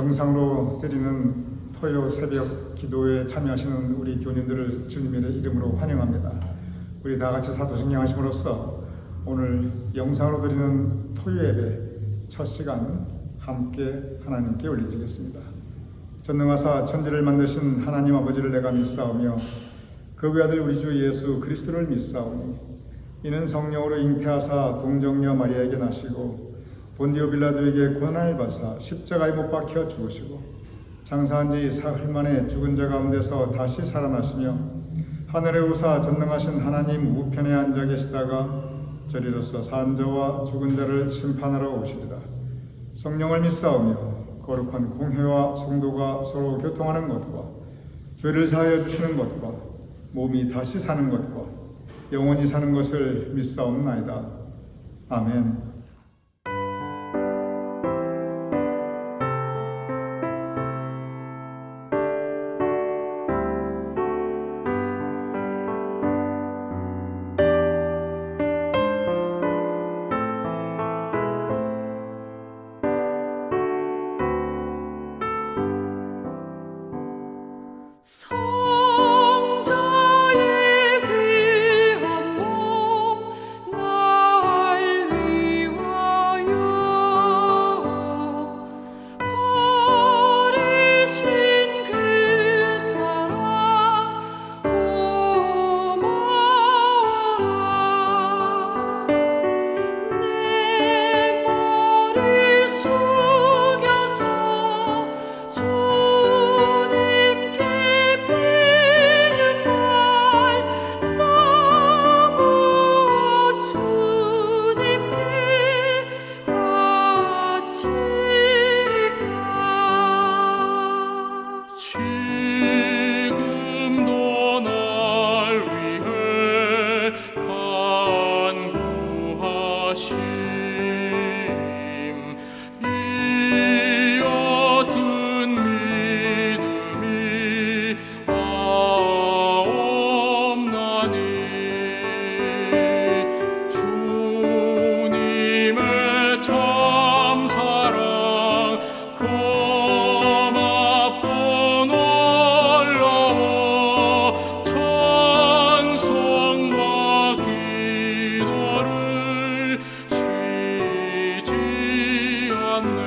영상으로 드리는 토요 새벽 기도에 참여하시는 우리 교인들을 주님의 이름으로 환영합니다. 우리 다 같이 사도신경 하심으로써 오늘 영상으로 드리는 토요 예배 첫 시간 함께 하나님께 올려드리겠습니다. 전능하사 천지를 만드신 하나님 아버지를 내가 믿사오며 그 외아들 우리 주 예수 그리스도를 믿사오니 이는 성령으로 잉태하사 동정녀 마리아에게 나시고 본디오 빌라도에게 고난을 받사 십자가에 못 박혀 죽으시고 장사한 지 사흘 만에 죽은 자 가운데서 다시 살아나시며 하늘에 오사 전능하신 하나님 우편에 앉아 계시다가 저리로서 산 자와 죽은 자를 심판하러 오시리라. 성령을 믿사오며 거룩한 공회와 성도가 서로 교통하는 것과 죄를 사하여 주시는 것과 몸이 다시 사는 것과 영원히 사는 것을 믿사옵나이다. 아멘. 성자의 귀한 몸 날 위하여 버리신 그 사랑 고마워라. 내 머리 숙여서 주님께 비는 말 너무 주님께 바치리까. 지금도 날 위해 간구하심 이 옅은 믿음이 없나니 주님의 참사랑 고맙고 놀라워 찬송과 기도를 쉬지 않네.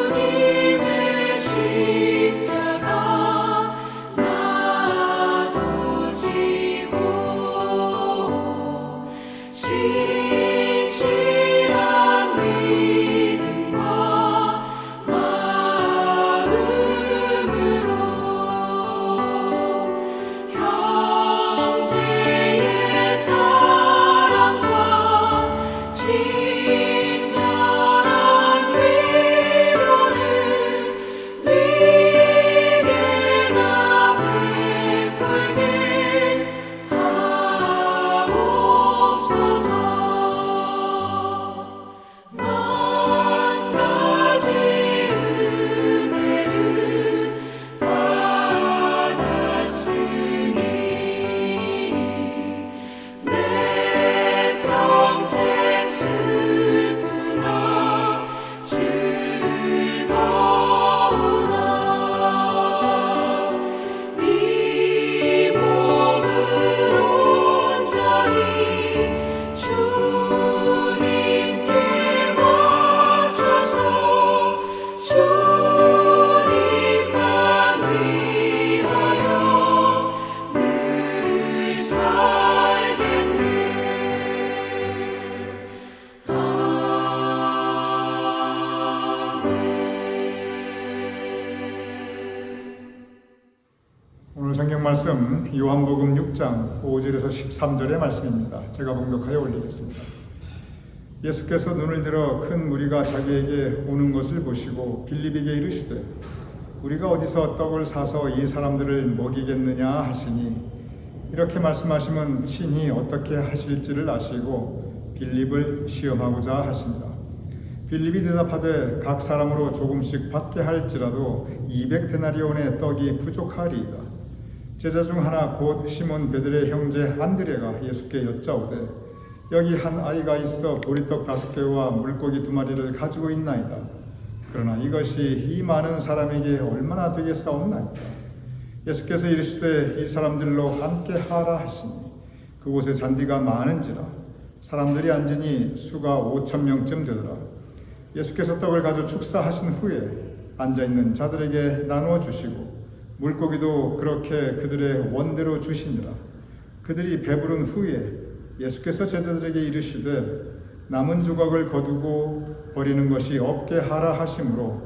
주님의 십자가 나도 지고 진실한 믿음과 마음으로 형제의 사랑과 친절한 위로를 네게나 베풀게 하옵소서. 만 가지 은혜를 받았으니 내 평생 슬프나 즐거우나 이 몸을 온전히 주님께 바쳐서 주님만 위하여 늘 살겠네. 오늘 성경 말씀 요한복음 6장 5절에서 13절의 말씀입니다. 제가 봉독하여 올리겠습니다. 예수께서 눈을 들어 큰 무리가 자기에게 오는 것을 보시고 빌립에게 이르시되 우리가 어디서 떡을 사서 이 사람들을 먹이겠느냐 하시니 이렇게 말씀하시면 친히 어떻게 하실지를 아시고 빌립을 시험하고자 하십니다. 빌립이 대답하되 각 사람으로 조금씩 받게 할지라도 200데나리온의 떡이 부족하리이다. 제자 중 하나 곧 시몬 베드로의 형제 안드레가 예수께 여짜오되 여기 한 아이가 있어 보리떡 5개와 물고기 2마리를 가지고 있나이다. 그러나 이것이 이 많은 사람에게 얼마나 되겠사옵나이까. 예수께서 이르시되 이 사람들로 함께 하라 하시니 그곳에 잔디가 많은지라 사람들이 앉으니 수가 5,000명쯤 되더라. 예수께서 떡을 가져 축사하신 후에 앉아있는 자들에게 나누어 주시고 물고기도 그렇게 그들의 원대로 주시니라. 그들이 배부른 후에 예수께서 제자들에게 이르시되 남은 조각을 거두고 버리는 것이 없게 하라 하심으로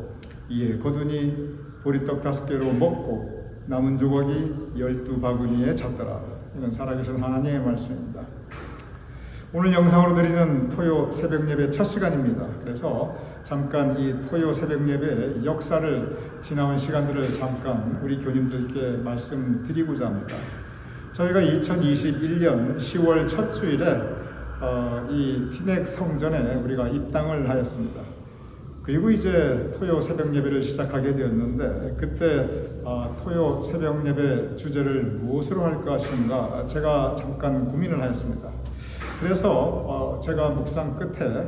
이에 거두니 보리떡 5개로 먹고 남은 조각이 12바구니에 찼더라. 이는 살아계신 하나님의 말씀입니다. 오늘 영상으로 드리는 토요 새벽 예배 첫 시간입니다. 그래서 잠깐 이 토요 새벽 예배의 역사를 지나온 시간들을 잠깐 우리 교님들께 말씀드리고자 합니다. 저희가 2021년 10월 첫 주일에 이 티넥 성전에 우리가 입당을 하였습니다. 그리고 이제 토요 새벽 예배를 시작하게 되었는데 그때 토요 새벽 예배 주제를 무엇으로 할까 싶은가 제가 잠깐 고민을 하였습니다. 그래서 제가 묵상 끝에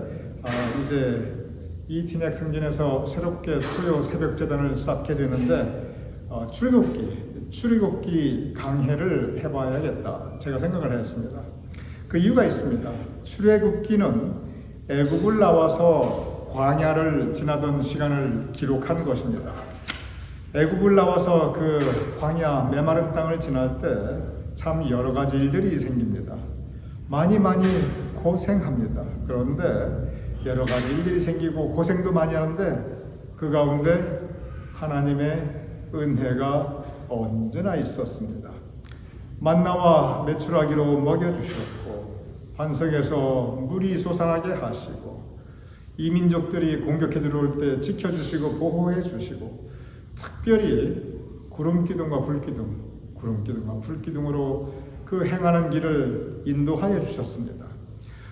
이제 이 티넥 성전에서 새롭게 토요 새벽 제단을 쌓게 되는데 출애굽기 강해를 해봐야겠다 제가 생각을 했습니다. 그 이유가 있습니다. 출애굽기는 애굽을 나와서 광야를 지나던 시간을 기록한 것입니다. 애굽을 나와서 그 광야 메마른 땅을 지날 때 참 여러 가지 일들이 생깁니다. 많이 고생합니다. 그런데 여러 가지 일들이 생기고 고생도 많이 하는데 그 가운데 하나님의 은혜가 언제나 있었습니다. 만나와 메추라기로 먹여주셨고 반석에서 물이 솟아나게 하시고 이민족들이 공격해 들어올 때 지켜주시고 보호해 주시고 특별히 구름기둥과 불기둥으로 그 행하는 길을 인도하여 주셨습니다.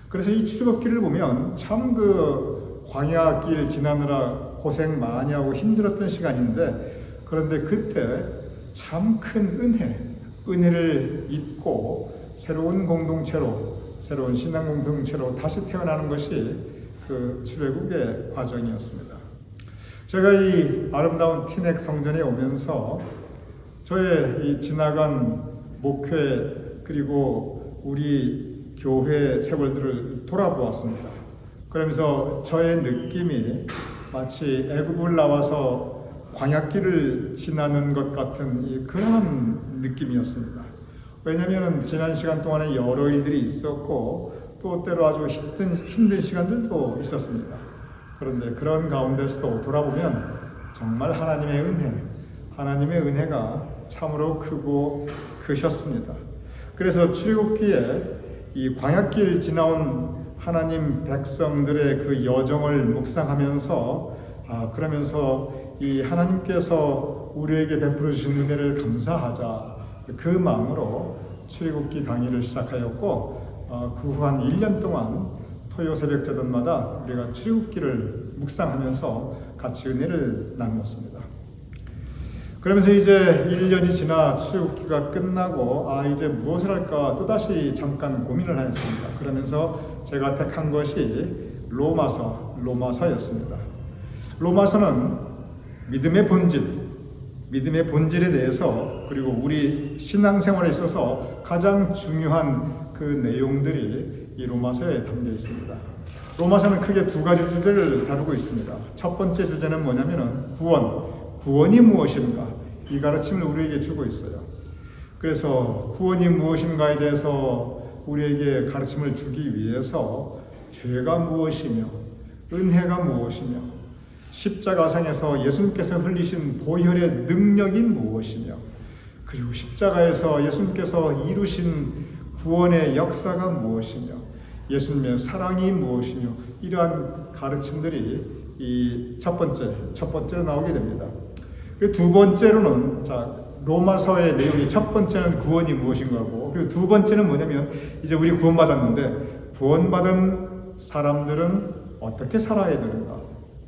그래서 이 출애굽기를 보면 참 그 광야 길 지나느라 고생 많이 하고 힘들었던 시간인데 그런데 그때 참 큰 은혜를 입고 새로운 신앙 공동체로 다시 태어나는 것이 그 출애굽의 과정이었습니다. 제가 이 아름다운 티넥 성전에 오면서 저의 이 지나간 목회 그리고 우리 교회 세월들을 돌아보았습니다. 그러면서 저의 느낌이 마치 애굽을 나와서 광야길을 지나는 것 같은 그런 느낌이었습니다. 왜냐하면 지난 시간 동안에 여러 일들이 있었고 또 때로 아주 힘든 시간들도 있었습니다. 그런데 그런 가운데서도 돌아보면 정말 하나님의 은혜가 참으로 크고 크셨습니다. 그래서 출애굽기에 이 광야길 지나온 하나님 백성들의 그 여정을 묵상하면서 그러면서 이 하나님께서 우리에게 베풀어 주신 은혜를 감사하자 그 마음으로 출애굽기 강의를 시작하였고 그 후 한 1년 동안 토요 새벽 제단마다 우리가 출애굽기를 묵상하면서 같이 은혜를 나누었습니다. 그러면서 이제 1년이 지나 출애굽기가 끝나고 이제 무엇을 할까 또다시 잠깐 고민을 하였습니다. 그러면서 제가 택한 것이 로마서였습니다. 로마서는 믿음의 본질에 대해서 그리고 우리 신앙생활에 있어서 가장 중요한 그 내용들이 이 로마서에 담겨 있습니다. 로마서는 크게 두 가지 주제를 다루고 있습니다. 첫 번째 주제는 뭐냐면은 구원이 무엇인가 이 가르침을 우리에게 주고 있어요. 그래서 구원이 무엇인가에 대해서 우리에게 가르침을 주기 위해서 죄가 무엇이며 은혜가 무엇이며 십자가상에서 예수님께서 흘리신 보혈의 능력이 무엇이며 그리고 십자가에서 예수님께서 이루신 구원의 역사가 무엇이며 예수님의 사랑이 무엇이며 이러한 가르침들이 이 첫 번째로 나오게 됩니다. 두 번째로는 로마서의 내용이 첫 번째는 구원이 무엇인가고, 그리고 두 번째는 뭐냐면 이제 우리 구원받았는데 구원받은 사람들은 어떻게 살아야 되는가,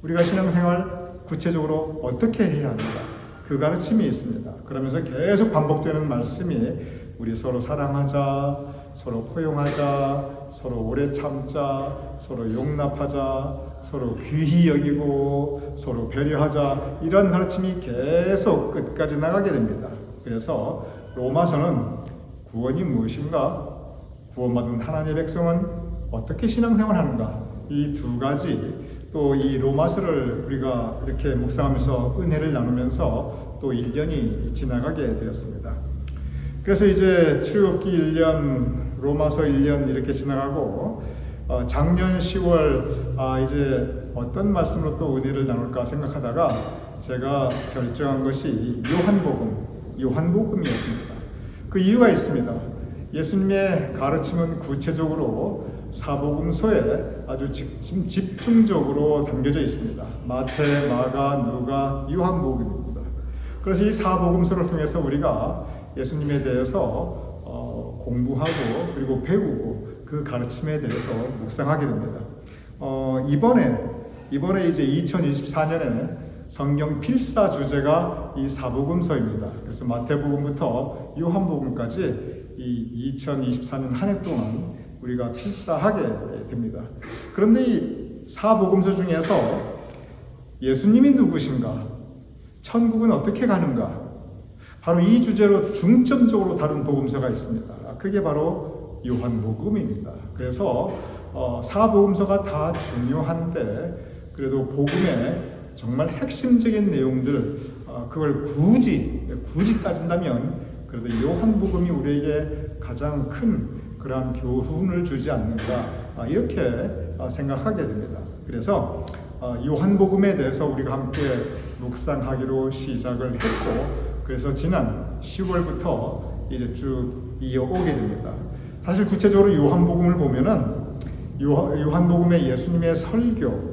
우리가 신앙생활 구체적으로 어떻게 해야 하는가, 그 가르침이 있습니다. 그러면서 계속 반복되는 말씀이 우리 서로 사랑하자, 서로 포용하자, 서로 오래 참자, 서로 용납하자, 서로 귀히 여기고 서로 배려하자, 이런 가르침이 계속 끝까지 나가게 됩니다. 그래서 로마서는 구원이 무엇인가, 구원받은 하나님의 백성은 어떻게 신앙생활하는가, 이 두 가지, 또 이 로마서를 우리가 이렇게 묵상하면서 은혜를 나누면서 또 1년이 지나가게 되었습니다. 그래서 이제 출애굽기 1년, 로마서 1년 이렇게 지나가고 작년 10월 이제 어떤 말씀으로 또 은혜를 나눌까 생각하다가 제가 결정한 것이 요한복음이었습니다. 그 이유가 있습니다. 예수님의 가르침은 구체적으로 사복음서에 아주 집중적으로 담겨져 있습니다. 마태, 마가, 누가, 요한복음입니다. 그래서 이 사복음서를 통해서 우리가 예수님에 대해서 공부하고 그리고 배우고 그 가르침에 대해서 묵상하게 됩니다. 이번에 이제 2024년에 성경 필사 주제가 이 사복음서입니다. 그래서 마태복음부터 요한복음까지 이 2024년 한 해 동안 우리가 필사하게 됩니다. 그런데 이 사복음서 중에서 예수님이 누구신가, 천국은 어떻게 가는가, 바로 이 주제로 중점적으로 다룬 복음서가 있습니다. 그게 바로 요한복음입니다. 그래서 사복음서가 다 중요한데 그래도 복음의 정말 핵심적인 내용들, 그걸 굳이 따진다면 그래도 요한복음이 우리에게 가장 큰 그러한 교훈을 주지 않는가, 이렇게 생각하게 됩니다. 그래서 요한복음에 대해서 우리가 함께 묵상하기로 시작을 했고, 그래서 지난 10월부터 이제 쭉 이어오게 됩니다. 사실 구체적으로 요한복음을 보면은 요한복음의 예수님의 설교,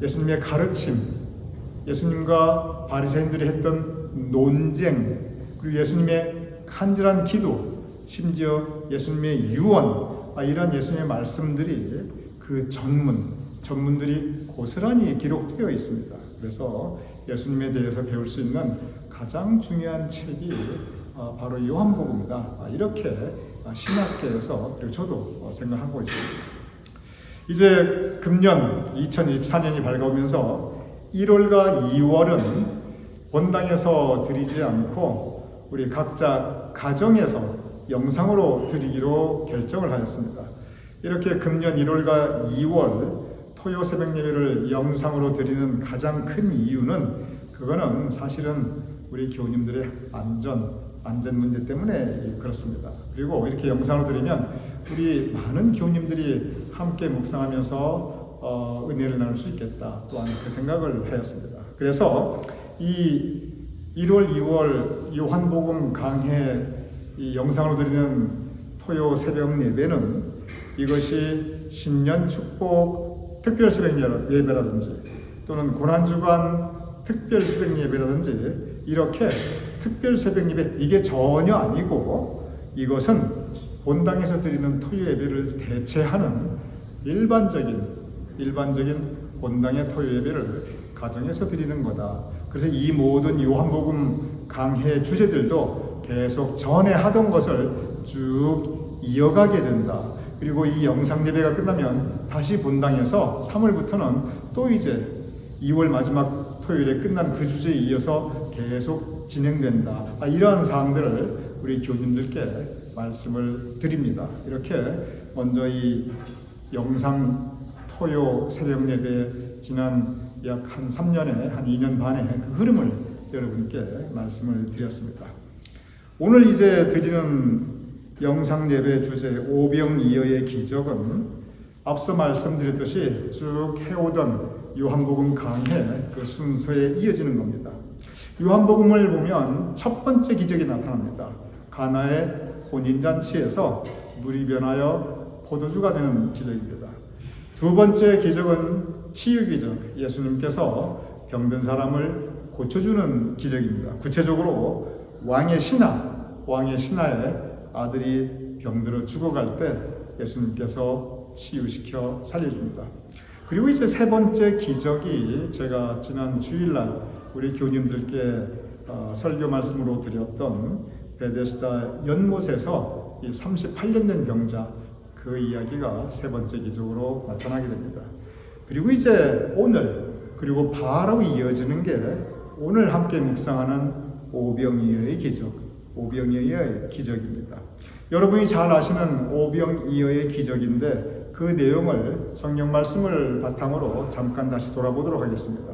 예수님의 가르침, 예수님과 바리새인들이 했던 논쟁, 그리고 예수님의 간절한 기도, 심지어 예수님의 유언, 이런 예수님의 말씀들이 그 전문들이 고스란히 기록되어 있습니다. 그래서 예수님에 대해서 배울 수 있는 가장 중요한 책이 바로 요한복음이다, 이렇게 신학계에서 그리고 저도 생각하고 있습니다. 이제 금년 2024년이 밝아오면서 1월과 2월은 본당에서 드리지 않고 우리 각자 가정에서 영상으로 드리기로 결정을 하였습니다. 이렇게 금년 1월과 2월 토요 새벽 예배를 영상으로 드리는 가장 큰 이유는, 그거는 사실은 우리 교우님들의 안전 문제 때문에 그렇습니다. 그리고 이렇게 영상으로 드리면 우리 많은 교우님들이 함께 묵상하면서 은혜를 나눌 수 있겠다, 또한 그 생각을 하였습니다. 그래서 이 1월, 2월 요한복음 강해 이 영상으로 드리는 토요 새벽 예배는 이것이 신년 축복 특별 새벽 예배라든지 또는 고난주간 특별 새벽 예배라든지 이렇게 특별 새벽 예배, 이게 전혀 아니고 이것은 본당에서 드리는 토요 예배를 대체하는 일반적인 본당의 토요 예배를 가정에서 드리는 거다. 그래서 이 모든 요한복음 강해 주제들도 계속 전에 하던 것을 쭉 이어가게 된다. 그리고 이 영상 예배가 끝나면 다시 본당에서 3월부터는 또 이제 2월 마지막 토요일에 끝난 그 주제에 이어서 계속 진행된다. 이러한 사항들을 우리 교우님들께 말씀을 드립니다. 이렇게 먼저 이 영상 토요 새벽 예배 지난 약 한 3년에 한 2년 반의 그 흐름을 여러분께 말씀을 드렸습니다. 오늘 이제 드리는 영상 예배 주제 오병이어의 기적은 앞서 말씀드렸듯이 쭉 해오던 요한복음 강해 그 순서에 이어지는 겁니다. 요한복음을 보면 첫 번째 기적이 나타납니다. 가나의 혼인잔치에서 물이 변하여 포도주가 되는 기적입니다. 두 번째 기적은 치유기적, 예수님께서 병든 사람을 고쳐주는 기적입니다. 구체적으로 왕의 신하의 아들이 병들어 죽어갈 때 예수님께서 치유시켜 살려줍니다. 그리고 이제 세 번째 기적이 제가 지난 주일날 우리 교님들께 설교 말씀으로 드렸던 베데스다 연못에서 이 38년 된 병자 그 이야기가 세 번째 기적으로 나타나게 됩니다. 그리고 이제 오늘 그리고 바로 이어지는 게 오늘 함께 묵상하는 오병이어의 기적입니다. 여러분이 잘 아시는 오병이어의 기적인데 그 내용을 성경 말씀을 바탕으로 잠깐 다시 돌아보도록 하겠습니다.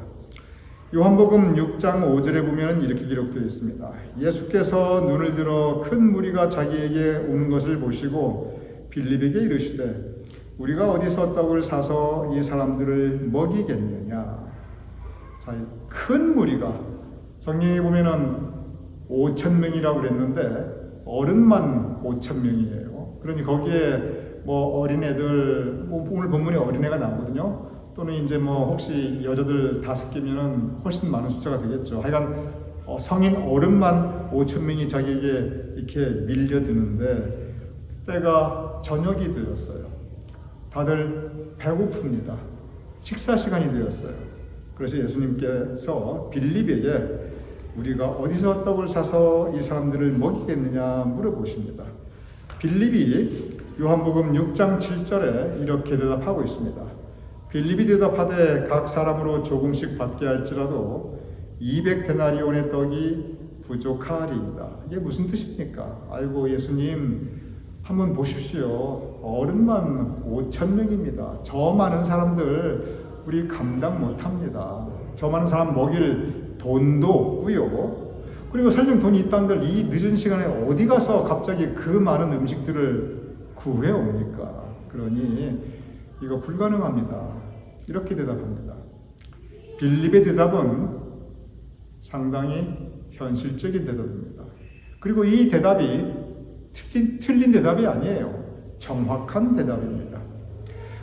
요한복음 6장 5절에 보면 이렇게 기록되어 있습니다. 예수께서 눈을 들어 큰 무리가 자기에게 오는 것을 보시고 빌립에게 이르시되 우리가 어디서 떡을 사서 이 사람들을 먹이겠느냐. 자, 큰 무리가 성경에 보면은 5,000명이라고 그랬는데 어른만 5,000명이에요. 그러니 거기에 뭐 어린애들, 오늘 본문에 어린애가 나오거든요. 또는 이제 뭐 혹시 여자들 5개면은 훨씬 많은 숫자가 되겠죠. 하여간 성인 어른만 5,000명이 자기에게 이렇게 밀려드는데 그때가 저녁이 되었어요. 다들 배고픕니다. 식사 시간이 되었어요. 그래서 예수님께서 빌립에게 우리가 어디서 떡을 사서 이 사람들을 먹이겠느냐 물어보십니다. 빌립이 요한복음 6장 7절에 이렇게 대답하고 있습니다. 빌립이 대답하되 각 사람으로 조금씩 받게 할지라도 200데나리온의 떡이 부족하리이다. 이게 무슨 뜻입니까? 아이고 예수님 한번 보십시오. 어른만 5,000명입니다. 저 많은 사람들 우리 감당 못합니다. 저 많은 사람 먹일 돈도 없고요. 그리고 설령 돈이 있다는들 이 늦은 시간에 어디 가서 갑자기 그 많은 음식들을 구해옵니까? 그러니 이거 불가능합니다. 이렇게 대답합니다. 빌립의 대답은 상당히 현실적인 대답입니다. 그리고 이 대답이 틀린 대답이 아니에요. 정확한 대답입니다.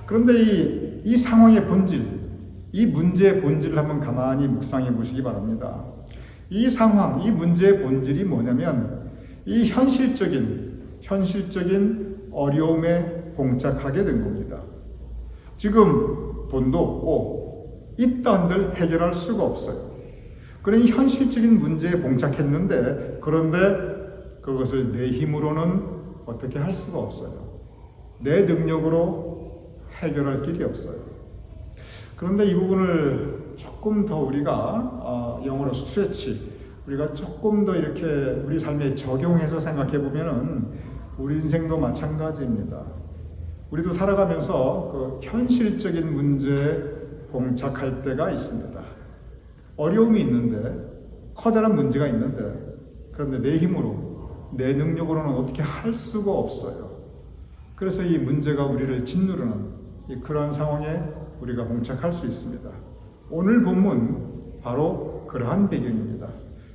그런데 이 상황의 본질, 이 문제의 본질을 한번 가만히 묵상해 보시기 바랍니다. 이 상황, 이 문제의 본질이 뭐냐면 이 현실적인 어려움에 봉착하게 된 겁니다. 지금 돈도 없고 있다 한들 해결할 수가 없어요. 그러니 현실적인 문제에 봉착했는데 그런데 그것을 내 힘으로는 어떻게 할 수가 없어요. 내 능력으로 해결할 길이 없어요. 그런데 이 부분을 조금 더 우리가 영어로 스트레치, 우리가 조금 더 이렇게 우리 삶에 적용해서 생각해 보면은 우리 인생도 마찬가지입니다. 우리도 살아가면서 그 현실적인 문제에 봉착할 때가 있습니다. 어려움이 있는데, 커다란 문제가 있는데, 그런데 내 힘으로, 내 능력으로는 어떻게 할 수가 없어요. 그래서 이 문제가 우리를 짓누르는 그런 상황에 우리가 봉착할 수 있습니다. 오늘 본문 바로 그러한 배경입니다.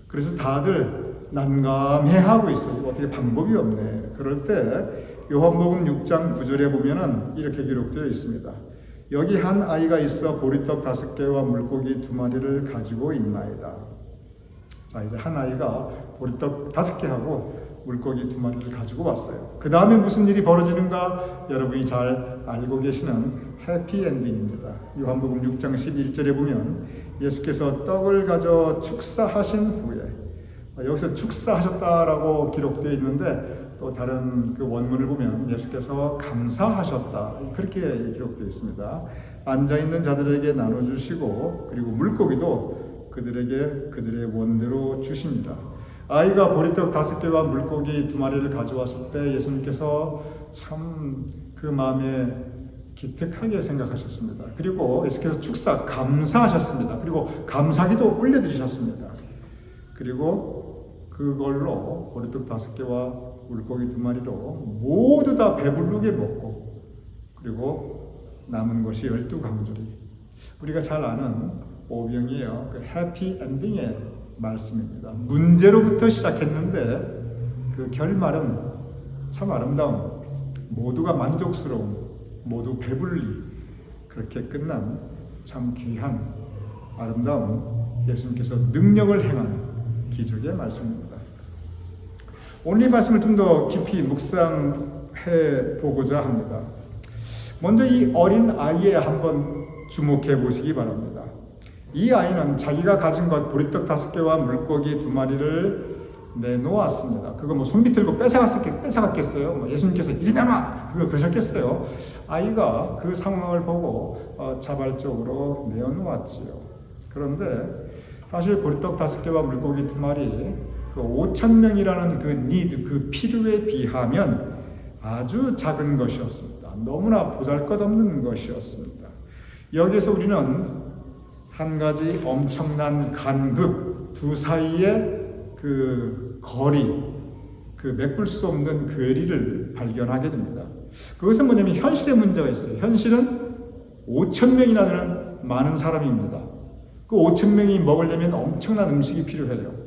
그래서 다들 난감해하고 있어요. 어떻게 방법이 없네. 그럴 때 요한복음 6장 9절에 보면은 이렇게 기록되어 있습니다. 여기 한 아이가 있어 보리떡 5개와 물고기 2마리를 가지고 있나이다. 자, 이제 한 아이가 보리떡 5개하고 물고기 2마리를 가지고 왔어요. 그 다음에 무슨 일이 벌어지는가 여러분이 잘 알고 계시는 해피엔딩입니다. 요한복음 6장 11절에 보면 예수께서 떡을 가져 축사하신 후에, 여기서 축사하셨다라고 기록되어 있는데 또 다른 그 원문을 보면 예수께서 감사하셨다 그렇게 기록되어 있습니다. 앉아있는 자들에게 나눠주시고 그리고 물고기도 그들에게 그들의 원대로 주십니다. 아이가 보리떡 5개와 물고기 2마리를 가져왔을 때 예수님께서 참 그 마음에 기특하게 생각하셨습니다. 그리고 예수께서 감사하셨습니다. 그리고 감사기도 올려드리셨습니다. 그리고 그걸로 보리떡 5개와 물고기 2마리로 모두 다 배부르게 먹고 그리고 남은 것이 12강줄이 우리가 잘 아는 오병이에요. 그 해피 엔딩의 말씀입니다. 문제로부터 시작했는데 그 결말은 참 아름다운, 모두가 만족스러운, 모두 배불리 그렇게 끝난 참 귀한 아름다운 예수님께서 능력을 행한 기적의 말씀입니다. 오늘 이 말씀을 좀 더 깊이 묵상해 보고자 합니다. 먼저 이 어린 아이에 한번 주목해 보시기 바랍니다. 이 아이는 자기가 가진 것 보리떡 5개와 물고기 2마리를 내놓았습니다. 그거 뭐 손비틀고 뺏어갔겠어요? 뭐 예수님께서 이리 내놔! 그걸 그러셨겠어요? 아이가 그 상황을 보고 자발적으로 내어놓았지요. 그런데 사실 보리떡 5개와 물고기 2마리, 그 5,000명이라는 그 need, 그 필요에 비하면 아주 작은 것이었습니다. 너무나 보잘것없는 것이었습니다. 여기서 우리는 한 가지 엄청난 간극, 두 사이의 그 거리, 그 메꿀 수 없는 괴리를 발견하게 됩니다. 그것은 뭐냐면 현실의 문제가 있어요. 현실은 5,000명이나 되는 많은 사람입니다. 그 5,000명이 먹으려면 엄청난 음식이 필요해요.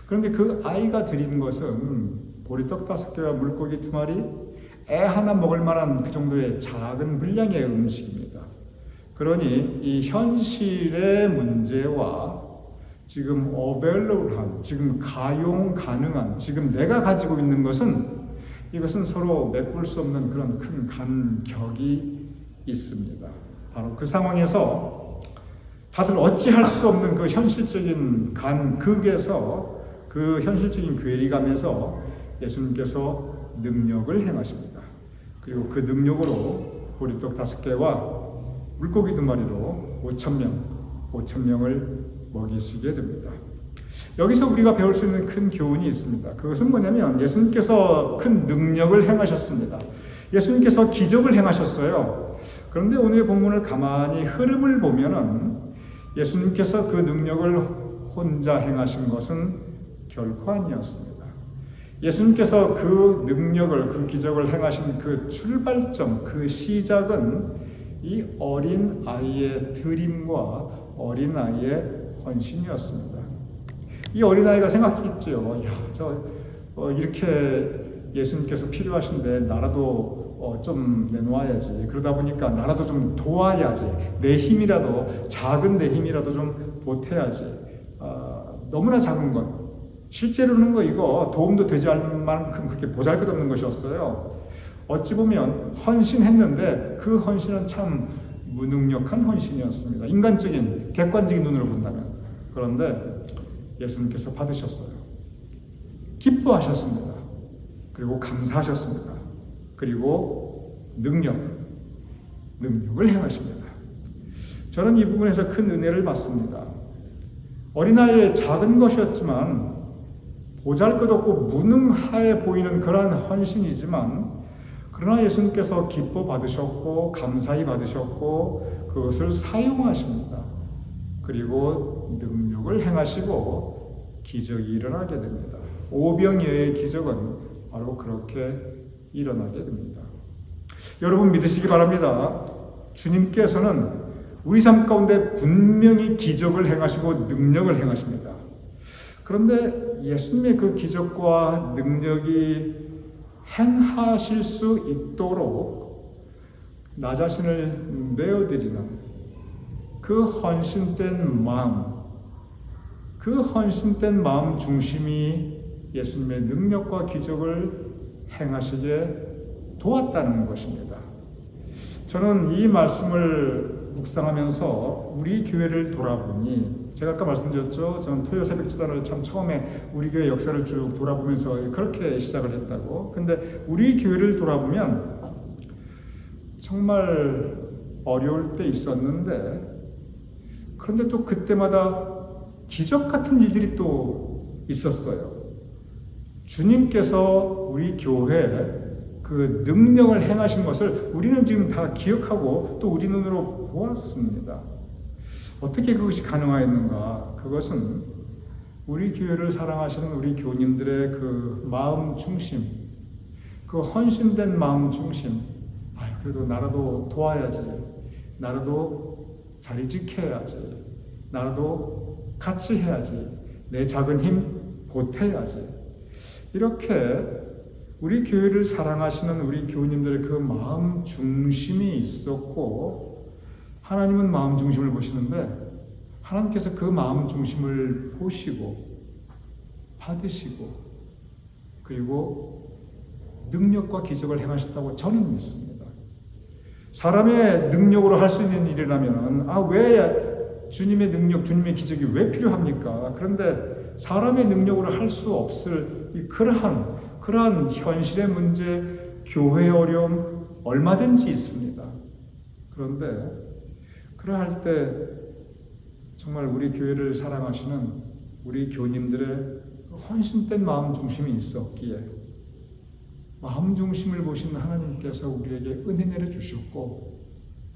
그런데 그 아이가 드린 것은 보리떡 5개와 물고기 2마리, 애 하나 먹을 만한 그 정도의 작은 분량의 음식입니다. 그러니 이 현실의 문제와 지금 어벨러블한, 지금 가용 가능한, 지금 내가 가지고 있는 것은 이것은 서로 메꿀 수 없는 그런 큰 간격이 있습니다. 바로 그 상황에서 다들 어찌할 수 없는 그 현실적인 간극에서, 그 현실적인 괴리감에서 예수님께서 능력을 행하십니다. 그리고 그 능력으로 보리떡 5개와 물고기 2마리로 5,000명을 먹이시게 됩니다. 여기서 우리가 배울 수 있는 큰 교훈이 있습니다. 그것은 뭐냐면 예수님께서 큰 능력을 행하셨습니다. 예수님께서 기적을 행하셨어요. 그런데 오늘의 본문을 가만히 흐름을 보면은 예수님께서 그 능력을 혼자 행하신 것은 결코 아니었습니다. 예수님께서 그 능력을, 그 기적을 행하신 그 출발점, 그 시작은 이 어린 아이의 드림과 어린 아이의 헌신이었습니다. 이 어린아이가 생각했죠. 이렇게 예수님께서 필요하신데 나라도 좀 내놓아야지. 그러다 보니까 나라도 좀 도와야지. 내 힘이라도, 작은 내 힘이라도 좀 보태야지. 너무나 작은 것. 실제로는 이거 도움도 되지 않을 만큼 그렇게 보잘것없는 것이었어요. 어찌 보면 헌신했는데 그 헌신은 참 무능력한 헌신이었습니다. 인간적인, 객관적인 눈으로 본다면. 그런데 예수님께서 받으셨어요. 기뻐하셨습니다. 그리고 감사하셨습니다. 그리고 능력을 행하십니다. 저는 이 부분에서 큰 은혜를 받습니다. 어린아이의 작은 것이었지만 보잘것없고 무능하게 보이는 그러한 헌신이지만, 그러나 예수님께서 기뻐 받으셨고 감사히 받으셨고 그것을 사용하십니다. 그리고 능력을 행하시고 기적이 일어나게 됩니다. 오병이어의 기적은 바로 그렇게 일어나게 됩니다. 여러분 믿으시기 바랍니다. 주님께서는 우리 삶 가운데 분명히 기적을 행하시고 능력을 행하십니다. 그런데 예수님의 그 기적과 능력이 행하실 수 있도록 나 자신을 내어드리는 그 헌신된 마음 중심이 예수님의 능력과 기적을 행하시게 도왔다는 것입니다. 저는 이 말씀을 묵상하면서 우리 교회를 돌아보니, 제가 아까 말씀드렸죠. 저는 토요 새벽지단을 참 처음에 우리 교회 역사를 쭉 돌아보면서 그렇게 시작을 했다고. 근데 우리 교회를 돌아보면 정말 어려울 때 있었는데, 그런데 또 그때마다 기적 같은 일들이 또 있었어요. 주님께서 우리 교회에 그 능력을 행하신 것을 우리는 지금 다 기억하고 또 우리 눈으로 보았습니다. 어떻게 그것이 가능하였는가? 그것은 우리 교회를 사랑하시는 우리 교님들의 그 마음 중심, 그 헌신된 마음 중심. 그래도 나라도 도와야지. 나라도 자리 지켜야지. 나라도 같이 해야지. 내 작은 힘 보태야지. 이렇게 우리 교회를 사랑하시는 우리 교우님들의 그 마음 중심이 있었고, 하나님은 마음 중심을 보시는데 하나님께서 그 마음 중심을 보시고 받으시고 그리고 능력과 기적을 행하셨다고 저는 믿습니다. 사람의 능력으로 할 수 있는 일이라면 왜 주님의 능력, 주님의 기적이 왜 필요합니까? 그런데 사람의 능력으로 할 수 없을 그러한 현실의 문제, 교회의 어려움 얼마든지 있습니다. 그런데 그러할 때 정말 우리 교회를 사랑하시는 우리 교님들의 헌신된 마음 중심이 있었기에 마음 중심을 보신 하나님께서 우리에게 은혜 내려 주셨고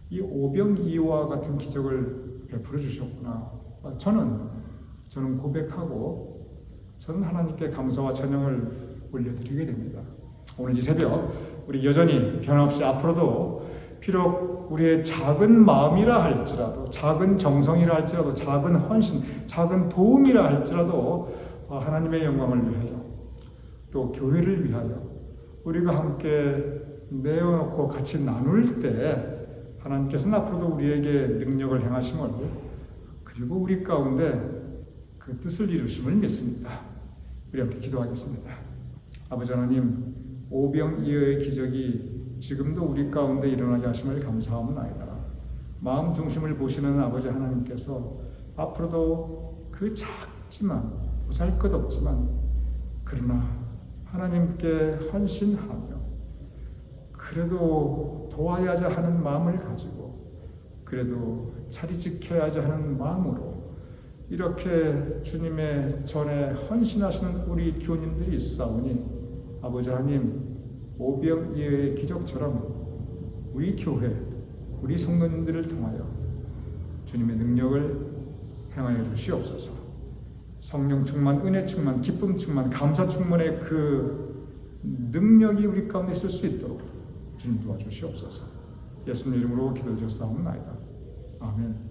이 오병이어와 같은 기적을 베풀어 주셨구나. 저는 고백하고 저는 하나님께 감사와 찬양을 올려드리게 됩니다. 오늘 이 새벽 우리 여전히 변함없이 앞으로도 비록 우리의 작은 마음이라 할지라도, 작은 정성이라 할지라도, 작은 헌신, 작은 도움이라 할지라도 하나님의 영광을 위하여 또 교회를 위하여 우리가 함께 내어놓고 같이 나눌 때 하나님께서는 앞으로도 우리에게 능력을 행하심을 그리고 우리 가운데 그 뜻을 이루심을 믿습니다. 우리 함께 기도하겠습니다. 아버지 하나님, 오병이어의 기적이 지금도 우리 가운데 일어나게 하심을 감사합니다. 마음 중심을 보시는 아버지 하나님께서 앞으로도 그 작지만 보잘것없지만 그러나 하나님께 헌신하며 그래도 도와야자 하는 마음을 가지고 그래도 자리 지켜야자 하는 마음으로 이렇게 주님의 전에 헌신하시는 우리 교님들이 있사오니 아버지 하나님, 오병이어의 기적처럼 우리 교회, 우리 성도님들을 통하여 주님의 능력을 행하여 주시옵소서. 성령 충만, 은혜 충만, 기쁨 충만, 감사 충만의 그 능력이 우리 가운데 있을 수 있도록 주님 도와주시옵소서. 예수님 이름으로 기도드렸사옵나이다. 아멘.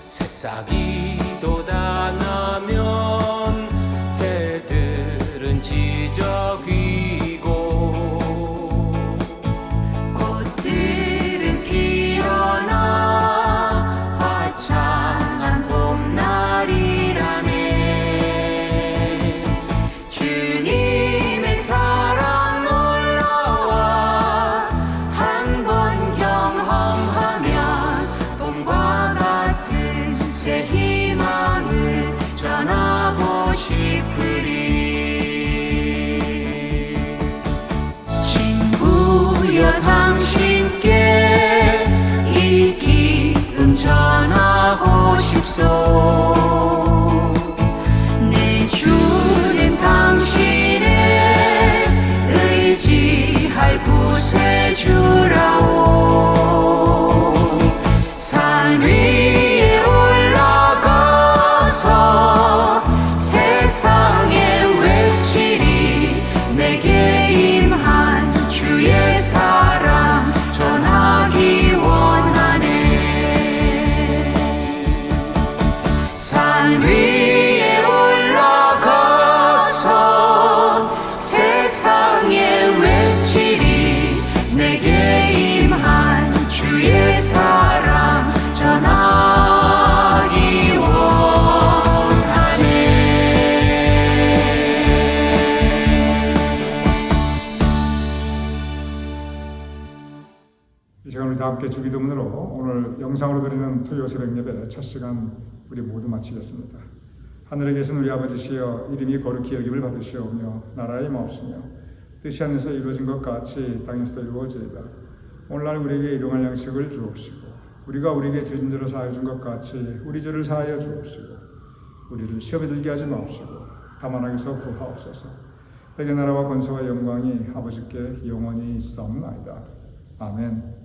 새싹이 돋아나면 새들은 지저귀고 꽃들은 피어나 화창한 봄날이라네. 주님의 사랑 놀라와 한 번 경험하면 봄과 같은 새 희망을 전하고 싶으리. 친구여 당신께 이 기쁨 전하고 싶소. 내 주님 당신의 의지할 구세주라오. 산 위에 올라가서 세상에 외치리. 내게 임한 주의 사랑 전하기 원하네. 산 위에 올라가서 세상에 외치리. 내게 임한 주의 사랑 전하기 원하네. 이 시간 우리 다 함께 주기도문으로 오늘 영상으로 드리는 토요 새벽 예배 첫 시간 우리 모두 마치겠습니다. 하늘에 계신 우리 아버지시여, 이름이 거룩히 여김을 받으시오며 나라의 마옵시며 뜻이 하늘에서 이루어진 것 같이 땅에서도 이루어지이다. 오늘날 우리에게 일용할 양식을 주옵시고 우리가 우리에게 죄진들을 사하여 준 것 같이 우리 죄를 사하여 주옵시고 우리를 시험에 들게 하지 마옵시고 다만 악에서 구하옵소서. 백의 나라와 권세와 영광이 아버지께 영원히 있사옵나이다. 아멘.